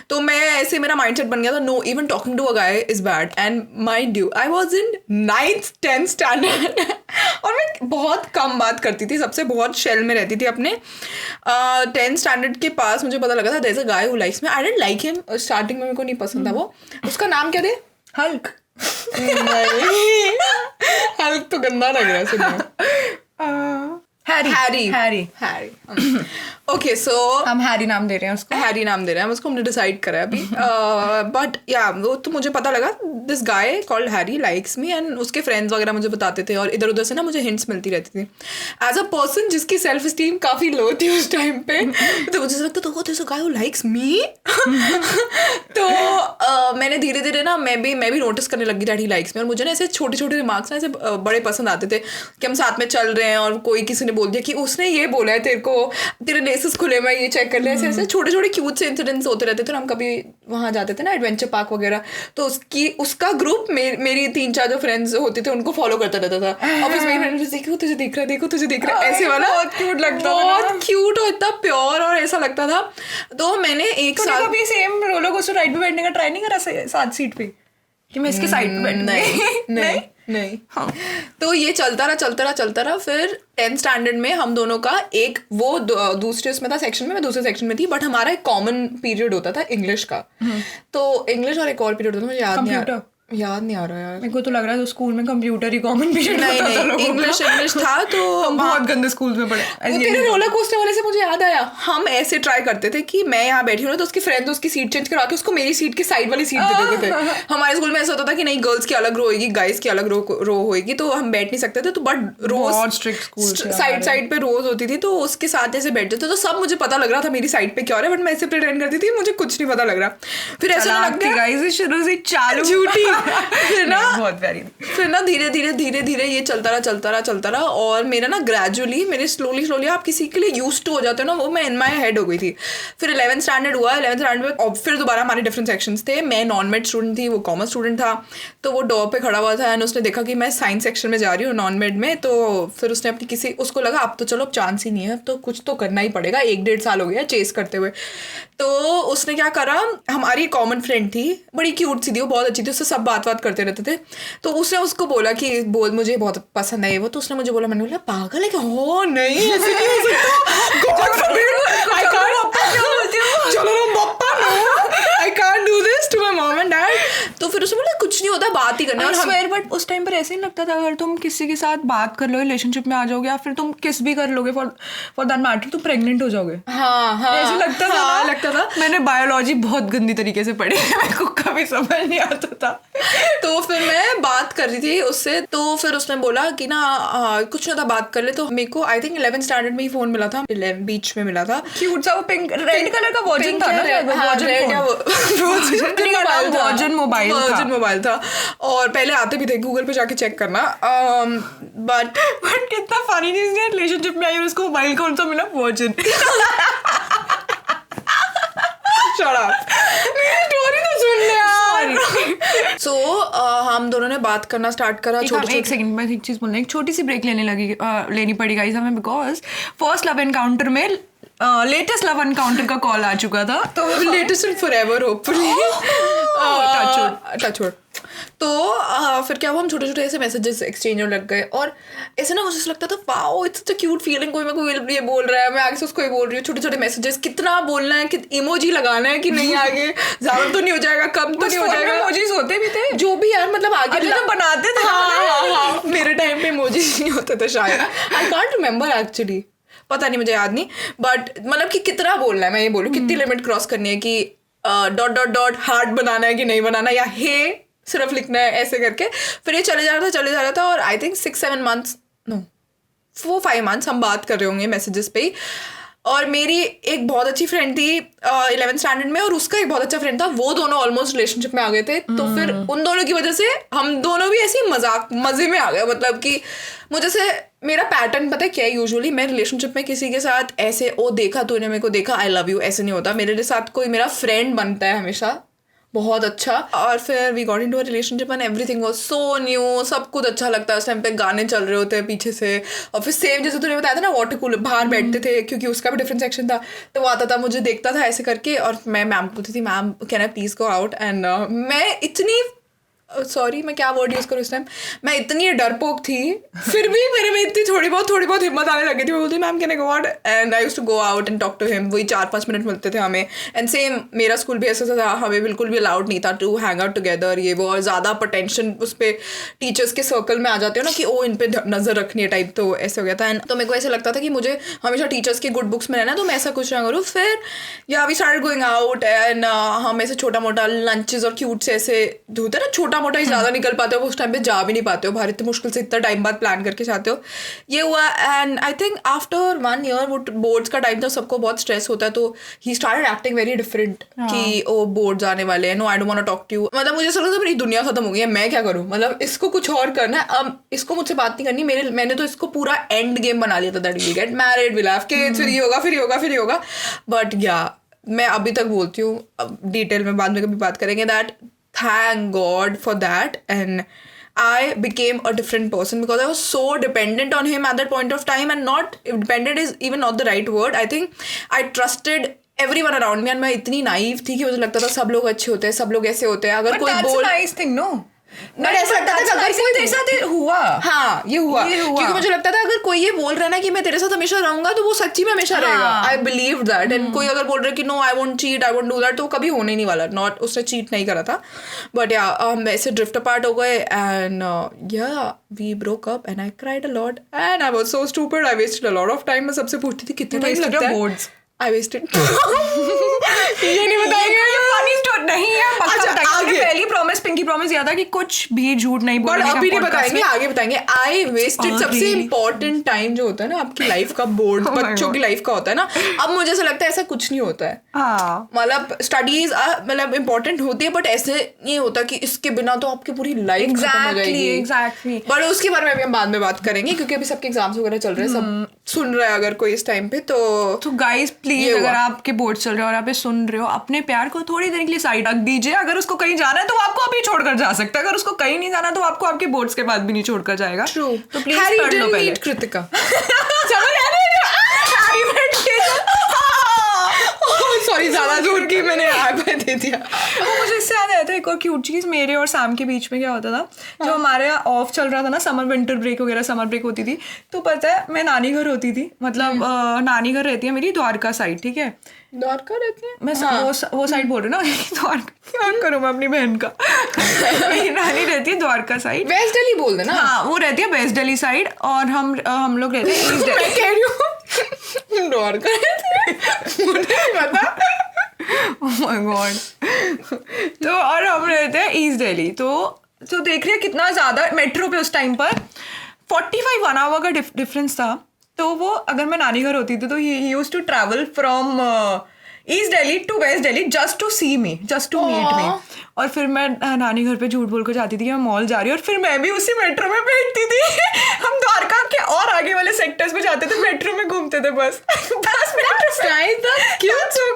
तो मैं ऐसे मेरा mindset बन गया था no, even talking to a guy is bad. and mind you, I was in 9th 10th standard और मैं बहुत कम बात करती थी सबसे, बहुत शेल में रहती थी अपने. 10th स्टैंडर्ड के पास मुझे पता लगा था there's a guy who likes me. I didn't like him. Starting में मेरे को नहीं पसंद था वो. उसका नाम क्या थे? हल्क. नहीं हल्क तो गंदा लग रहा है सुनने. हैरी. ओके सो हम हैरी नाम दे रहे हैं उसको. हैरी नाम दे रहे हैं उसको, हमने डिसाइड करा है अभी. बट या वो तो मुझे पता लगा this guy called Harry likes me, and उसके फ्रेंड्स वगैरह मुझे बताते थे और इधर उधर से ना मुझे हिंट्स मिलती रहती थी. एज अ पर्सन जिसकी सेल्फ स्टीम काफ़ी लो थी उस टाइम पे, तो मुझे लगता था this guy who likes me. तो मैंने धीरे धीरे ना मैं भी नोटिस करने लगी दैट ही लाइक्स मी. और मुझे ना ऐसे छोटे छोटे रिमार्क्स ना ऐसे बड़े पसंद आते थे कि हम साथ में चल रहे हैं और कोई किसी ने बोल दिया कि उसने ये बोला है तेरे को, तेरे लेसेस खुले में, ये चेक कर ले. ऐसे ऐसे छोटे छोटे क्यूट से इंसिडेंट्स होते रहते थे. हम कभी वहाँ जाते थे ना एडवेंचर पार्क वगैरह, तो उसका ग्रुप मेरी 3-4 जो फ्रेंड्स होते थे उनको फॉलो करता रहता था. और मेरी फ्रेंड देखो तुझे दिख रहा है ऐसे वाला. बहुत क्यूट लगता था, बहुत क्यूट और इतना प्योर और ऐसा लगता था. तो मैंने एक साल कभी सेम रोलर कोस्टर राइड पे बैठने का ट्राई नहीं करा साथ सीट पे कि मैं इसके साइड पे बैठूं? नहीं. हाँ. तो ये चलता रहा. फिर 10th स्टैंडर्ड में हम दोनों का एक वो दूसरे उसमें था सेक्शन में, मैं दूसरे सेक्शन में थी, बट हमारा एक कॉमन पीरियड होता था इंग्लिश का. तो इंग्लिश और एक और पीरियड होता था, मुझे याद नहीं आ रहा यार. मेरे को तो लग रहा है स्कूल में कंप्यूटर ही कॉमन पीरियड होता था. इंग्लिश था. तो हम बहुत गंदे स्कूल में पढ़े. तेरे रोलर कोस्टर वाले से मुझे याद आया, हम ऐसे ट्राई करते थे कि मैं यहाँ बैठी हूँ तो उसके फ्रेंड उसकी सीट चेंज करा के उसको मेरी सीट की साइड वाली सीट दे देते थे. हमारे स्कूल में ऐसा होता था कि नहीं गर्ल्स की अलग रो होगी, गाइज की अलग रो होगी, तो हम बैठ नहीं सकते थे. तो बट रोज साइड पे रोज होती थी, तो उसके साथ ऐसे बैठते थे. तो सब मुझे पता लग रहा था मेरी साइड पे क्या हो रहा है, बट मैं ऐसे प्रिटेंड करती थी मुझे कुछ नहीं पता लग रहा. फिर ऐसा लग गया शुरू से चालू झूठी फिर ना धीरे धीरे ये चलता रहा और मेरा ना ग्रेजुअली मेरे स्लोली आप किसी के लिए यूज्ड टू हो जाते हो ना, वो मैं इन माई हेड हो गई थी. फिर 11th स्टैंडर्ड हुआ. 11th स्टैंडर्ड में और फिर दोबारा हमारे डिफरेंट सेक्शंस थे. मैं नॉन मेड स्टूडेंट थी, वो कॉमर्स स्टूडेंट था. तो वो डोर पे खड़ा हुआ था एंड उसने देखा कि मैं साइंस सेक्शन में जा रही हूँ नॉन मेड में. तो फिर उसने अपनी किसी, उसको लगा अब तो चलो चांस ही नहीं है, तो कुछ तो करना ही पड़ेगा. 1-1.5 साल हो गया चेस करते हुए. तो उसने क्या करा, हमारी कॉमन फ्रेंड थी, बड़ी क्यूट सी थी, वो बहुत अच्छी थी, उससे सब बात करते रहते थे. तो उसने उसको बोला कि बोल मुझे बहुत पसंद है वो. तो उसने मुझे बोला, मैंने बोला पागल है कि हो नहीं ऐसे नहीं हो सकता. चलो I can't do this to my mom and dad. तो फिर उसने बोला कुछ नहीं होता, बात ही करना. और बट उस टाइम पर ऐसे ही लगता था अगर तुम किसी के साथ बात कर लो रिलेशनशिप में आ जाओगे या फिर तुम किस भी कर लोगे फॉर दैट मैटर तुम प्रेग्नेंट हो जाओगे. हाँ ऐसे लगता था. मैंने बायोलॉजी बहुत गंदी तरीके से पढ़ी है, मेरे को कभी समझ नहीं आता था. तो फिर मैं बात कर रही थी उससे. तो फिर उसने बोला कि ना कुछ नहीं होता बात कर ले. तो मेरे को आई थिंक 11th स्टैंडर्ड में ही फोन मिला था, बीच में मिला था. क्यूट सा वो पिंक रेड कलर का वर्जन था ना, वर्जन मोबाइल था. और पहले आते भी थे, गूगल पे जाके चेक करना. बट कितना फनी चीज है, रिलेशनशिप में आई और उसको मोबाइल कौन सा मिला, वर्जन. सो हम दोनों ने बात करना स्टार्ट करा. एक सेकंड में एक चीज बोलना, एक छोटी सी ब्रेक लेनी पड़ी गाइस हमें, बिकॉज फर्स्ट लव एनकाउंटर में लेटेस्ट लव एनकाउंटर का कॉल आ चुका था. तो latest and forever hopefully, touch wood. तो फिर क्या हुआ, हम छोटे ऐसे मैसेजेस एक्सचेंज होने लग गए. और ऐसे ना मुझे लगता था wow it's such a cute feeling, कोई मेरे को ये बोल रहा है, मैं आगे से उसको ये बोल रही हूँ. छोटे मैसेजेस, कितना बोलना है, इमोजी लगाना है कि नहीं, आगे ज्यादा तो नहीं हो जाएगा, कम तो नहीं हो जाएगा. इमोजीज होते भी थे जो भी यार, मतलब आगे तो बनाते थे. हाँ, मेरे टाइम पे इमोजीज नहीं होते थे शायद. आई कांट रिमेम्बर एक्चुअली, पता नहीं, मुझे याद नहीं. बट मतलब कि कितना बोलना है, मैं ये बोलूँ कितनी लिमिट क्रॉस करनी है, कि डॉट हार्ट बनाना है कि नहीं बनाना, या हे सिर्फ लिखना है, ऐसे करके. फिर ये चले जा रहा था. और I think 6-7 months, no 4-5 months हम बात कर रहे होंगे मैसेजेस पे ही. और मेरी एक बहुत अच्छी फ्रेंड थी 11th स्टैंडर्ड में, और उसका एक बहुत अच्छा फ्रेंड था. वो दोनों ऑलमोस्ट रिलेशनशिप में आ गए थे. तो फिर उन दोनों की वजह से हम दोनों भी ऐसे मजे में आ गए. मतलब कि मुझे से मेरा पैटर्न पता है क्या है, यूजुअली मैं रिलेशनशिप में किसी के साथ ऐसे ओ देखा तूने मेरे को देखा आई लव यू ऐसे नहीं होता. मेरे साथ कोई मेरा फ्रेंड बनता है हमेशा बहुत अच्छा. और फिर we got into a relationship and everything was so new. सब कुछ अच्छा लगता है. उस टाइम पे गाने चल रहे होते हैं पीछे से. और फिर सेम जैसे तूने बताया था ना, वाटर कूलर बाहर बैठते थे, क्योंकि उसका भी डिफरेंट सेक्शन था. तो वो आता था, मुझे देखता था ऐसे करके. और मैं मैम पूछती थी, ma'am can I please go out. And मैं इतनी सॉरी मैं क्या वर्ड यूज़ करूँ इस टाइम, मैं इतनी डरपोक थी, फिर भी मेरे में इतनी थोड़ी बहुत हिम्मत आने लगी थी. मैं बोलती ma'am can I go out, and I used to go out and talk to him. वही 4-5 मिनट मिलते थे हमें. एंड सेम मेरा स्कूल भी ऐसा था, हमें बिल्कुल भी अलाउड नहीं था टू हैंग आउट टुगेदर ये वो. और ज़्यादा अटेंशन उस पर टीचर्स के सर्कल में आ जाते हो ना, कि ओ इन पर नज़र रखनी है टाइप. तो ऐसे हो गया था. एंड तो मेरे को ऐसा लगता था कि मुझे हमेशा टीचर्स के गुड बुक्स में रहना, तो मैं ऐसा कुछ ना करूँ. फिर yeah we started going out and हम ऐसे छोटा मोटा लंचेस और क्यूट से ऐसे होता है ना, छोटा मोटा ही ज़्यादा निकल पाते हो. उस टाइम पे जा भी नहीं पाते हो बाहर, इतने मुश्किल से इतना टाइम बाद प्लान करके जाते हो. ये हुआ. And I think after 1 year, वो बोर्ड्स का टाइम था, सबको बहुत स्ट्रेस होता है. तो he started acting very different कि ओ बोर्ड्स आने वाले हैं, no I don't want to talk to you. मतलब मुझे ऐसा लगता है मेरी दुनिया खत्म हो गई है, मैं क्या करूँ. मतलब इसको कुछ और करना है, अब इसको मुझसे बात नहीं करनी. मैंने तो इसको पूरा एंड गेम बना लिया था, that will get married, will have kids, फिर ये होगा. बट या मैं अभी तक बोलती हूँ, अब डिटेल में बाद में कभी बात करेंगे, that thank God for that, and I became a different person because I was so dependent on him at that point of time. And not dependent is even not the right word. I think I trusted everyone around me, and मैं इतनी नाइव थी कि मुझे लगता था सब लोग अच्छे होते हैं, सब लोग ऐसे होते हैं. अगर कोई बोल nice thing, no? बट ऐसा लगता था अगर कोई तेरे साथ हुआ, हाँ ये हुआ क्योंकि मुझे लगता था अगर कोई ये बोल रहा है ना कि मैं तेरे साथ हमेशा रहूंगा, तो वो सच्ची में हमेशा रहेगा. I believe that. एंड कोई अगर बोल रहा है कि no I won't cheat, I won't do that, तो कभी होने ही नहीं वाला. नॉट उसने चीट नहीं करा था. बट या हम ऐसे ड्रिफ्ट अपार्ट हो गए. And yeah we broke up and I cried a lot and I was so stupid. I wasted a lot of time. मैं सबसे पूछती थी कितना टाइम लगता है. आई वेस्टेड ये नहीं बताएंगे, फनी स्टोरी नहीं है। अच्छा, आगे पहली प्रॉमिस, पिंकी प्रॉमिस दिया था कि कुछ भी झूठ नहीं बोलने का। अभी नहीं बताएंगे, आगे बताएंगे। आई वेस्टेड सबसे इम्पोर्टेंट टाइम जो होता है ना आपकी लाइफ का, बोर्ड बच्चों की लाइफ का होता है ना। अब मुझे ऐसा लगता है ऐसा कुछ नहीं होता है, मतलब स्टडीज मतलब इम्पोर्टेंट होती है, बट ऐसे नहीं होता कि इसके बिना तो आपकी पूरी लाइफ खत्म हो जाएगी। एग्जैक्टली। बट उसके बारे में अभी हम बाद में बात करेंगे, क्योंकि अभी सबके एग्जाम्स वगैरह चल रहे हैं, सब सुन रहे हैं अगर कोई इस टाइम पे। तो गाइस प्लीज, अगर आपके बोर्ड चल रहे हो और आप सुन रहे हो, अपने प्यार को थोड़ी देर के लिए साइड रख दीजिए। अगर उसको कहीं जाना है तो वो आपको अभी छोड़कर जा सकता है, अगर उसको कहीं नहीं जाना तो आपको आपके बोर्ड्स के बाद भी नहीं छोड़कर जाएगा। ट्रू। तो प्लीज कर लो पहले। कृतिका सॉरी ज्यादा जोर की मैंने दे दिया। मुझे इससे याद आया था एक और क्यूट चीज, मेरे और सैम के बीच में क्या होता था, जो हमारे यहाँ ऑफ चल रहा था ना, समर विंटर ब्रेक वगैरह, समर ब्रेक होती थी, तो पता है मैं नानी घर होती थी, मतलब नानी घर रहती है मेरी द्वारका साइड, ठीक है, द्वारका रहती है मैं वो साइड बोल रही हूँ ना, द्वारका क्या करूँ मैं अपनी बहन का। मेरी नानी रहती है द्वारका साइड, वेस्ट दिल्ली बोल देना। हाँ, वो रहती है वेस्ट दिल्ली साइड, और हम लोग रहते हैं ईस्ट दिल्ली। मैं कह रही हूँ द्वारका रहती है, मुझे नहीं पता। Oh my God। तो और हम रहते हैं ईस्ट दिल्ली, तो देख रहे हैं कितना ज़्यादा मेट्रो पे उस टाइम पर 45 1 आवर का डिफरेंस था। तो वो अगर मैं नानी घर होती थी तो he used to travel from east Delhi to west Delhi just to see me, just to meet me. और फिर मैं नानी घर पे झूठ बोल कर जाती थी कि मैं मॉल जा रही हूँ, और फिर मैं भी उसी मेट्रो में बैठती थी। हम द्वारका के और आगे वाले सेक्टर्स में जाते थे, मेट्रो में घूमते थे बस।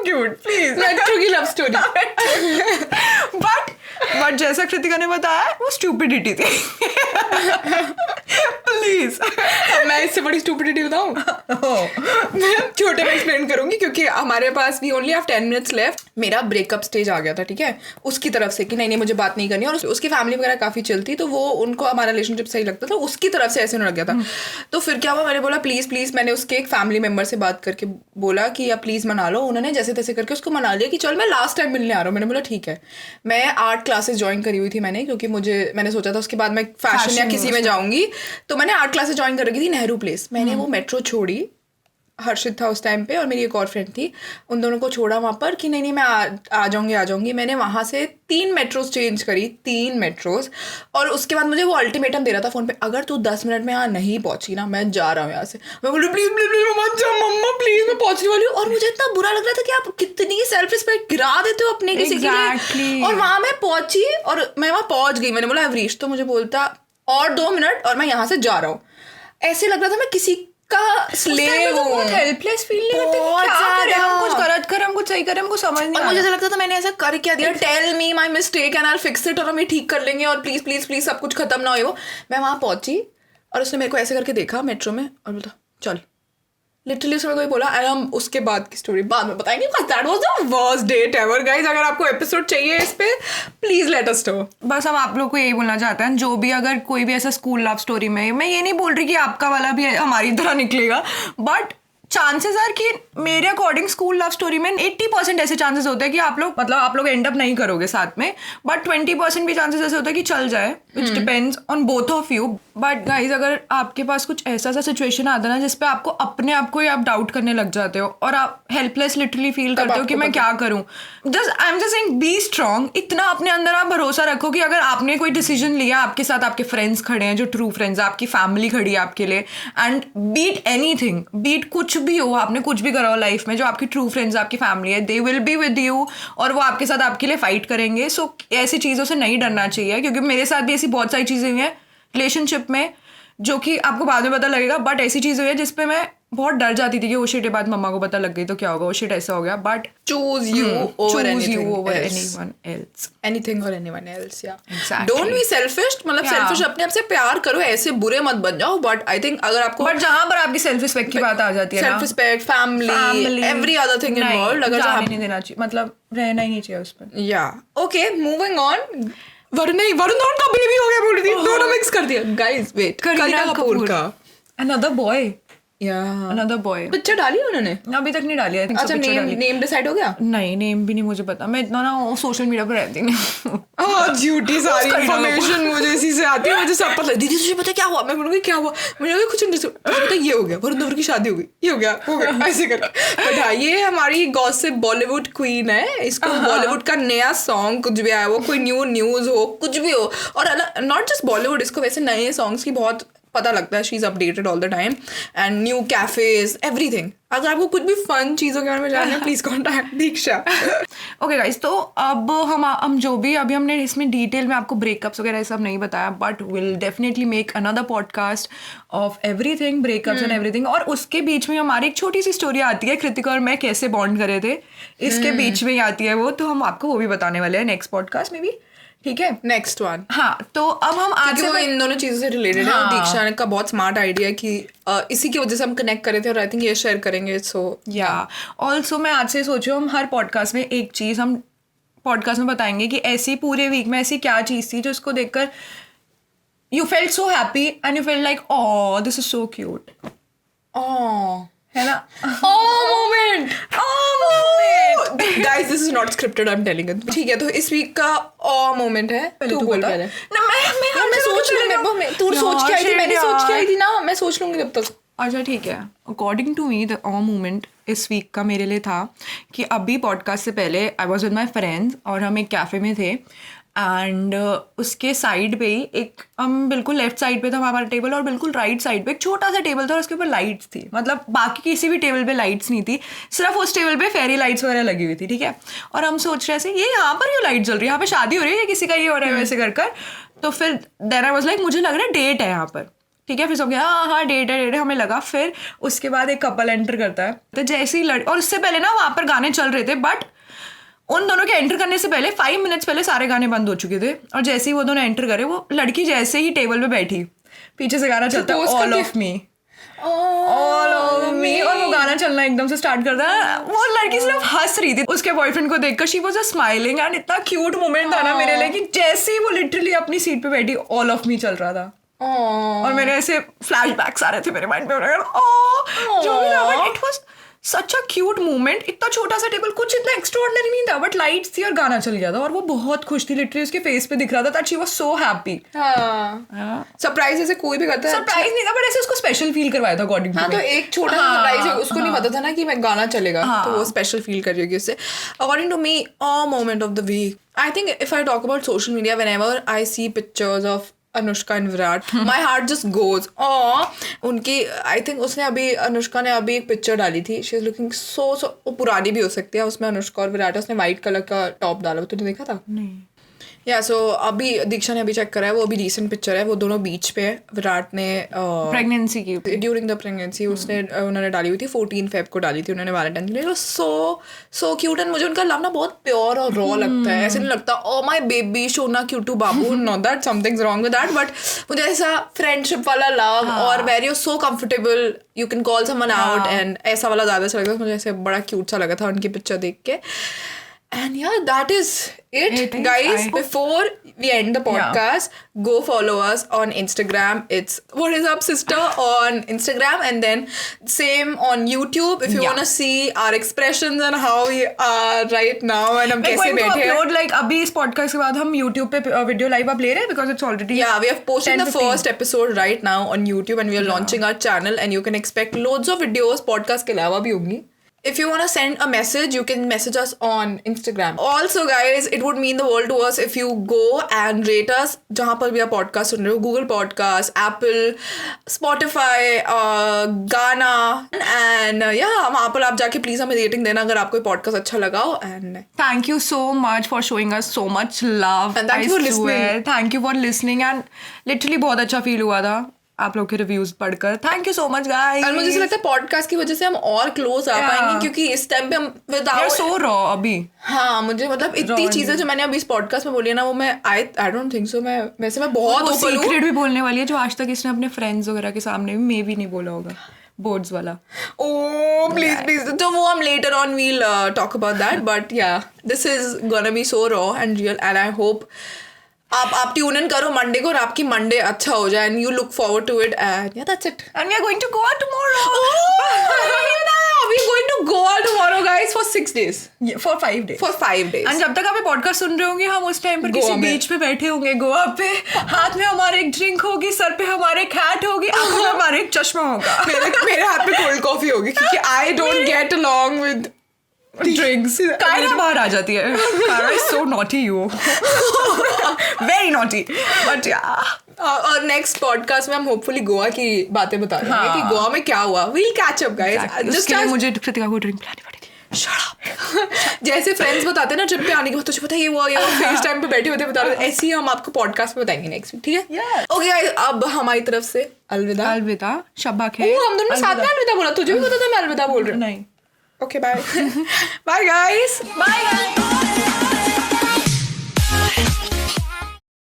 क्यूट प्लीज, मेट्रो की लव स्टोरी। बट जैसा कृतिका ने बताया वो स्टूपिडिटी थी। प्लीज मैं इससे बड़ी स्टूपिडिटी बताऊं? मैं छोटे में एक्सप्लेन करूंगी, क्योंकि हमारे पास we only have 10 minutes left. मेरा ब्रेकअप स्टेज आ गया था, ठीक है, उसकी तरफ से कि नहीं मुझे बात नहीं करनी, और उसकी फैमिली वगैरह काफी चलती, तो वो उनको हमारा रिलेशनशिप सही लगता था, उसकी तरफ से ऐसे होने लग गया था। तो फिर क्या हुआ, मैंने बोला प्लीज, मैंने उसके एक फैमिली मेंबर से बात करके बोला कि आप प्लीज मना लो। उन्होंने जैसे तैसे करके उसको मना लिया कि चल मैं लास्ट टाइम मिलने आ रहा हूँ। मैंने बोला ठीक है। मैं 8 क्लासेस ज्वाइन करी हुई थी मैंने, क्योंकि मैंने सोचा था उसके बाद मैं फैशन या किसी में जाऊंगी, तो मैंने 8 क्लासेस ज्वाइन कर रखी थी नेहरू प्लेस। मैंने वो मेट्रो छोड़ी, हर्षित था उस टाइम पे और मेरी एक और फ्रेंड थी, उन दोनों को छोड़ा वहाँ पर कि नहीं मैं आ जाऊँगी। मैंने वहाँ से 3 मेट्रोज चेंज करी, 3 मेट्रोज, और उसके बाद मुझे वो अल्टीमेटम दे रहा था फ़ोन पे, अगर तू 10 मिनट में यहाँ नहीं पहुँची ना, मैं जा रहा हूँ यहाँ से। मैं बोली प्लीज़ मत जाओ मम्मा, प्लीज़ मैं पहुँचने वाली हूँ। और मुझे इतना बुरा लग रहा था कि आप कितनी सेल्फ रिस्पेक्ट गिरा देते हो अपने किसी के लिए। और वहाँ मैं पहुँची और मैं वहाँ पहुँच गई, मैंने बोला आई हैव रीच्ड, तो मुझे बोलता और 2 मिनट और मैं यहाँ से जा रहा हूँ। ऐसे लग रहा था मैं किसी का स्लेव हूँ। बहुत हेल्पलेस फील नहीं करते, क्या करें हम, कुछ गलत करें, हम कुछ सही करें, हमको समझ नहीं आ रहा। मुझे ऐसा लगता था मैंने ऐसा कर क्या दिया, tell me my mistake and I will fix it, और हम ये ठीक कर लेंगे, और प्लीज सब कुछ खत्म ना हो। मैं वहां पहुंची और उसने मेरे को ऐसे करके देखा मेट्रो में और बोला चल, लिटरली उसने कोई बोला, एंड हम उसके बाद की स्टोरी बाद में बताएंगे, बस that was the worst date ever guys. अगर आपको एपिसोड चाहिए इस पे प्लीज लेट अस नो। बस हम आप लोग को यही बोलना चाहते हैं, जो भी अगर कोई भी ऐसा स्कूल लव स्टोरी में, मैं ये नहीं बोल रही कि आपका वाला भी हमारी तरह निकलेगा, बट चांसेस आर कि मेरे अकॉर्डिंग स्कूल लव स्टोरी में 80% ऐसे चांसेस होते हैं कि आप लोग एंड अप नहीं करोगे साथ में, बट 20% भी चांसेस ऐसे होते हैं कि चल जाए, which depends on both of you. But guys अगर आपके पास कुछ ऐसा सिचुएशन आता है ना जिसपे आपको अपने आप को ही आप डाउट करने लग जाते हो और आप हेल्पलेस लिटरली फील करते हो कि मैं क्या करूं, I am just saying B strong. इतना अपने अंदर आप भरोसा रखो कि अगर आपने कोई डिसीजन लिया, आपके साथ आपके फ्रेंड्स खड़े हैं जो ट्रू फ्रेंड्स, आपकी फैमिली खड़ी है आपके लिए, एंड बीट एनीथिंग, बीट कुछ भी हो, आपने कुछ भी करा हो लाइफ में, जो आपकी ट्रू फ्रेंड्स आपकी फैमिली है, they will be with you और वो आपके साथ आपके लिए फाइट करेंगे। सो ऐसी चीज़ों से नहीं डरना चाहिए, क्योंकि मेरे साथ भी ऐसी बहुत सारी चीज़ें हुई हैं रिलेशनशिप में जो कि आपको बाद में पता लगेगा, बट ऐसी चीज़ हुई है जिसपे मैं बहुत डर जाती थी कि वो शिट के बाद मम्मा को पता लग गई तो क्या होगा, वो शिट ऐसा हो गया। But choose you over anyone else, anything or anyone else, yeah. Exactly. Don't be selfish, मतलब selfish अपने आप से प्यार करो, ऐसे बुरे मत बन जाओ। बट आई थिंक अगर आपको, बट जहाँ पर आपकी सेल्फ रिस्पेक्ट की बात आ जाती है ना, self respect, family, every other thing involved, अगर जाने नहीं देना चाहिए, मतलब रहना ही नहीं चाहिए उस पर। या okay, moving on. Varun Dhawan का बेबी हो गया, बोल रही थी, दोनों मिक्स कर दिया। गाइस वेट, करीना कपूर का another boy, another boy picture डाली उन्होंने? अभी तक नहीं डाली। अच्छा, नेम डिसाइड हो गया? नहीं, नेम भी नहीं मुझे पता, मैं इतना ना सोशल मीडिया पर रहती नहीं। झूठी सारी इन्फॉर्मेशन मुझे इसी से आती है, मुझे सब पता है, दीदी तुझे पता क्या हुआ, मैं बोलूँगी क्या हुआ, मुझे कुछ नहीं पता, ये हो गया वरुण धवन की शादी हो गई, ये हो गया ऐसे कर। बट हाँ, ये हमारी गॉसिप बॉलीवुड क्वीन है, इसको बॉलीवुड का नया सॉन्ग कुछ भी आया, वो कोई न्यूज़ हो कुछ भी हो, और नॉट जस्ट बॉलीवुड, इसको वैसे नए सॉन्ग्स की बहुत पता लगता है, she is updated all the time, and new cafes everything. अगर आपको कुछ भी फन चीज़ों के बारे में जानना है, please contact Diksha. Okay guys, तो अब हम जो भी अभी हमने इसमें डिटेल में आपको ब्रेकअप्स वगैरह सब नहीं बताया, but will definitely make another podcast of everything, breakups and everything. और उसके बीच में हमारी एक छोटी सी स्टोरी आती है, कृतिका और मैं कैसे बॉन्ड करे थे, इसके बीच में ही आती है वो, तो हम आपको वो भी बताने वाले हैं नेक्स्ट पॉडकास्ट में भी, ठीक है, नेक्स्ट वन। हाँ, तो अब हम आज से इन दोनों चीजों से रिलेटेड है, दीक्षा का बहुत स्मार्ट आइडिया कि इसी की वजह से हम कनेक्ट करे थे, और आई थिंक ये शेयर करेंगे। सो या ऑल्सो मैं आज से सोचो, हम हर पॉडकास्ट में एक चीज हम पॉडकास्ट में बताएंगे कि ऐसी पूरे वीक में ऐसी क्या चीज थी जो उसको देखकर you felt so happy and you felt like oh this is so cute, है ना, moment. Guys this is not scripted, I am telling you, ठीक है। तो इस वीक का मोमेंट है, तू बोल पहले। मैं सोच लूंगी, तू सोच के आई थी, मैंने सोच के आई थी ना, मैं सोच लूंगी जब तक। अच्छा ठीक है, according to me the moment इस वीक का मेरे लिए था कि अभी पॉडकास्ट से पहले I was with my friends और हम एक कैफ़े में थे, एंड उसके साइड पे ही एक, हम बिल्कुल लेफ्ट साइड पे था हमारा टेबल, और बिल्कुल राइट साइड पे एक छोटा सा टेबल था और उसके ऊपर लाइट्स थी, मतलब बाकी किसी भी टेबल पे लाइट्स नहीं थी, सिर्फ उस टेबल पे फेरी लाइट्स वगैरह लगी हुई थी, ठीक है। और हम सोच रहे थे ये यहाँ पर ये लाइट जल रही है, यहाँ पे शादी हो रही है, किसी का ये हो रहा है, वैसे कर। तो फिर देन आई वाज लाइक मुझे लग रहा है डेट है यहाँ पर, ठीक है। फिर सब गया हाँ डेट है हमें लगा। फिर उसके बाद एक कपल एंटर करता है, तो जैसे ही और उससे पहले ना वहाँ पर गाने चल रहे थे, बट उन दोनों के एंटर करने से पहले 5 मिनट्स पहले सारे गाने बंद हो चुके थे, और जैसे ही वो दोनों एंटर करे, वो लड़की जैसे ही टेबल पे बैठी, पीछे से गाना चलता है all of me, all of me, और वो गाना चलना एकदम से स्टार्ट करता है। वो लड़की सिर्फ हंस रही थी उसके बॉयफ्रेंड को देखकर, शी वाज स्माइलिंग, एंड इतना क्यूट मोमेंट था ना मेरे लिए कि जैसे ही वो लिटरली अपनी सीट पे बैठी, ऑल ऑफ मी चल रहा था, और मेरे ऐसे फ्लैशबैक्स आ रहे थे मेरे माइंड में, जो भी था, it was such a cute moment. इतना छोटा सा टेबल, कुछ इतना एक्स्ट्राऑर्डिनरी नहीं था, बट लाइट्स थी और गाना चल गया था, और वो बहुत खुश थी, लिटरली उसके फेस पे दिख रहा था that she was so happy. Surprise ऐसे कोई भी करता है, सरप्राइज नहीं था, बट ऐसे उसको स्पेशल फील करवाया था अकॉर्डिंग टू मी। तो एक छोटा सा सरप्राइज है, उसको नहीं पता था ना कि मैं गाना चलेगा, तो वो स्पेशल फील कर रही होगी उससे। According to me moment of the week, I think if I talk about social media, whenever I see pictures of Anushka and Virat, my heart just goes. उनकी आई थिंक उसने अभी, अनुष्का ने अभी एक पिक्चर डाली थी, शी इज लुकिंग सो वो पुरानी भी हो सकती है, उसमें अनुष्का और विराट, उसने व्हाइट कलर का टॉप डाला, तूने देखा था? नहीं। या सो अभी दीक्षा ने अभी चेक करा है, वो अभी रीसेंट पिक्चर है, वो दोनों बीच पे है, विराट ने प्रेगनेंसी की, ड्यूरिंग द प्रेगनेंसी उन्होंने डाली हुई थी, 14 फेब को डाली थी उन्होंने Valentine day. So cute, and मुझे उनका लव ना बहुत प्योर और रॉ लगता है, ऐसे नहीं लगता ओ माय बेबी शोना क्यूटू बाबू, not that somethings wrong with that, but मुझे ऐसा फ्रेंडशिप वाला लव, और very so comfortable, you can call someone out, and ऐसा वाला ज़्यादा अच्छा लगता है मुझे, ऐसे बड़ा क्यूट सा लगा था उनकी पिक्चर देख के। And yeah, that is it, guys. Before we end the podcast, go follow us on Instagram. It's What Is Up Sister on Instagram, and then same on YouTube if you want to see our expressions and how we are right now and हम कैसे बैठे हैं. Like अभी इस podcast के बाद हम YouTube पे वीडियो लाइव आप ले रहे हैं because it's already we have posted the first episode right now on YouTube, and we are launching our channel, and you can expect loads of videos podcast के अलावा भी होंगी. If you want to send a message, you can message us on Instagram. Also, guys, it would mean the world to us if you go and rate us जहाँ पर भी आप podcast सुन रहे हो, Google Podcast, Apple, Spotify, Gaana, and वहाँ पर आप जाके please हमें rating देना अगर आपको podcast अच्छा लगा हो. And thank you so much for showing us so much love. And thank you for listening. Thank you for listening, and literally बहुत अच्छा feel हुआ था आप लोग के रिव्यूज पढ़कर. Thank you so much guys. और मुझे ऐसा लगता है पॉडकास्ट की वजह से हम और क्लोज आ पाएंगे, क्योंकि इस टाइम पे हम विदाउट सो रॉ अभी. हाँ, मुझे मतलब इतनी चीजें जो मैंने अभी इस पॉडकास्ट में बोली है ना, वो मैं आई डोंट थिंक सो, मैं वैसे मैं बहुत सीक्रेट भी बोलने वाली है जो आज तक इसने अपने फ्रेंड्स वगैरह के सामने मे भी नहीं बोला होगा, बोर्ड्स वाला. Oh, please. तो वो हम later on we'll talk about that, but yeah, this is gonna be so raw and real, and I hope आप ट्यून इन करो मंडे को, और आपकी मंडे अच्छा हो जाए, and you look forward to it, and yeah, that's it. And we are going to Goa tomorrow. We are going to Goa tomorrow, guys, for 6 days. Yeah, for 5 days. For 5 days. And जब तक आप ये पॉडकास्ट सुन रहे होंगे, हम उस टाइम पर किसी बीच पे बैठे होंगे गोवा पे, हाथ में हमारे हमारे एक ड्रिंक होगी, सर पे हमारे एक हैट होगी, आंखों में हमारे एक चश्मा होगा. मेरे हाथ में कोल्ड कॉफी होगी क्योंकि I don't get along with drinks. Kyra बाहर आ जाती है. Kyra is so naughty, you very naughty, but yeah. और नेक्स्ट पॉडकास्ट में हम होपफुली गोवा की बातें बता रहे हैं कि गोवा में क्या हुआ. We'll catch up guys. उसके लिए मुझे कृतिका को ड्रिंक पिलानी पड़ेगी. जैसे फ्रेंड्स बताते हैं ना ट्रिप पे आने के बाद, तुझे पता है ये हुआ फेस टाइम पे बैठे होते बता रहे, ऐसे ही हम आपको पॉडकास्ट में बताएंगे नेक्स्ट वीक. ठीक है. ओके गाइस, अब हमारी तरफ से अलविदा. अलविदा, शब्बा खैर. हम दोनों साथ में अलविदा बोला. तुझे भी पता था मैं अलविदा बोल रही हूँ. नहीं. Okay bye. Bye guys. Bye.